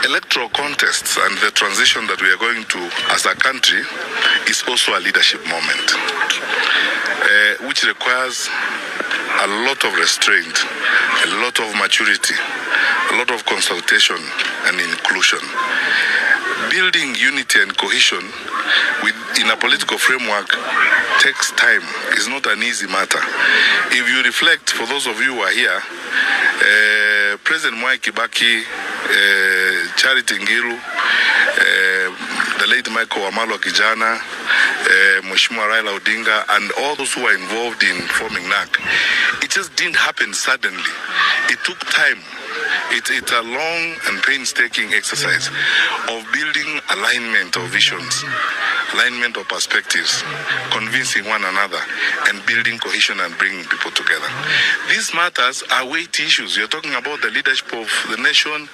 electoral contests and the transition that we are going to as a country is also a leadership moment, which requires a lot of restraint, a lot of maturity, a lot of consultation and inclusion. Building unity and cohesion in a political framework takes time. It's not an easy matter. If you reflect, for those of you who are here, President Mwai Kibaki, Charity Ngilu, the late Michael Wamalwa Kijana, Mheshimiwa Raila Odinga, and all those who are involved in forming NAC, it just didn't happen suddenly. It took time. It's a long and painstaking exercise of building alignment of visions, alignment of perspectives, convincing one another, and building cohesion and bringing people together. These matters are weighty issues. You're talking about the leadership of the nation,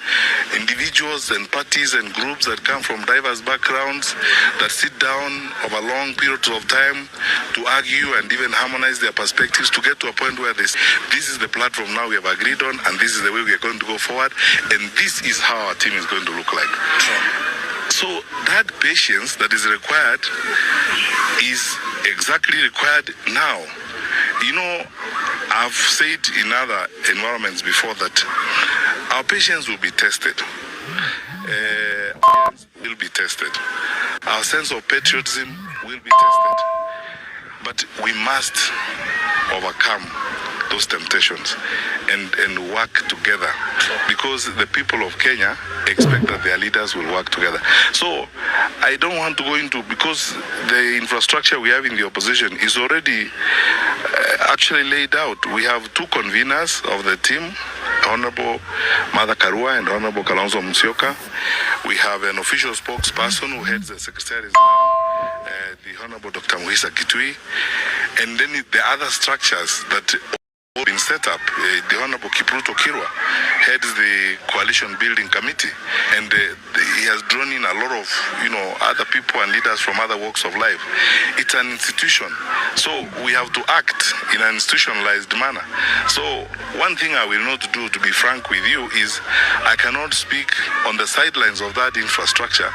individuals and parties and groups that come from diverse backgrounds, that sit down over long periods of time to argue and even harmonize their perspectives to get to a point where this is the platform now we have agreed on, and this is the way we are going to go forward, and this is how our team is going to look like. So that patience that is required is exactly required now. I've said in other environments before that our patience will be tested. Will be tested. Our sense of patriotism will be tested. But we must overcome those temptations and work together, because the people of Kenya expect that their leaders will work together. So I don't want to go into, because the infrastructure we have in the opposition is already actually laid out. We have two conveners of the team, Honorable Mother Karua and Honorable Kalonzo Musyoka. We have an official spokesperson who heads the secretariat now, the Honorable Dr. Muhisa Kitui, and then the other structures that have been set up. The Honorable Kipruto Kirwa heads the Coalition Building Committee, and he has drawn in a lot of other people and leaders from other walks of life. It's an institution, so we have to act in an institutionalized manner. So one thing I will not do, to be frank with you, is I cannot speak on the sidelines of that infrastructure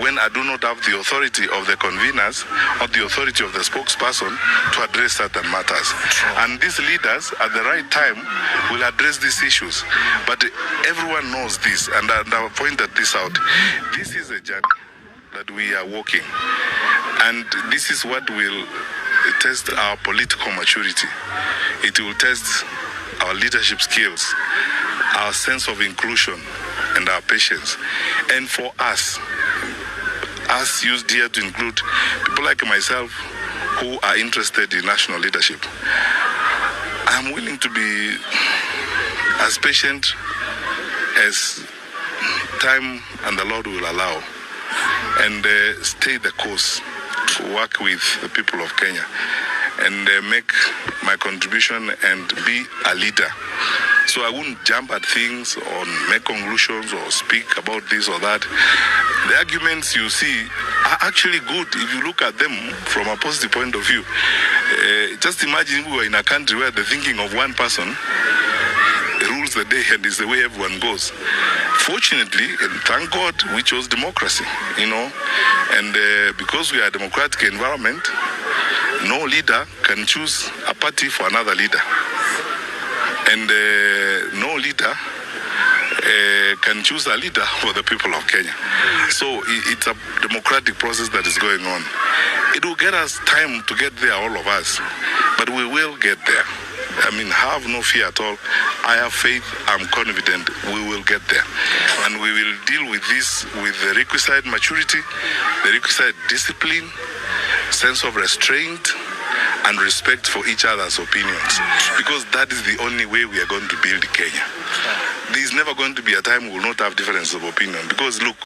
when I do not have the authority of the conveners or the authority of the spokesperson to address certain matters. And these leaders at the right time will address these issues. But everyone knows this, and I've pointed this out. This is a journey that we are walking, and this is what will test our political maturity. It will test our leadership skills, our sense of inclusion, and our patience. And for us used here to include people like myself who are interested in national leadership, I'm willing to be as patient as time and the Lord will allow, and stay the course to work with the people of Kenya and make my contribution and be a leader. So I wouldn't jump at things or make conclusions or speak about this or that. The arguments you see are actually good if you look at them from a positive point of view. Just imagine we were in a country where the thinking of one person rules the day and is the way everyone goes. Fortunately, and thank God, we chose democracy, and because we are a democratic environment, no leader can choose a party for another leader, and no leader can choose a leader for the people of Kenya. So it's a democratic process that is going on. It will get us time to get there, all of us, but we will get there. Have no fear at all. I have faith, I'm confident we will get there. And we will deal with this with the requisite maturity, the requisite discipline, sense of restraint, and respect for each other's opinions. Because that is the only way we are going to build Kenya. There is never going to be a time we will not have differences of opinion. Because look,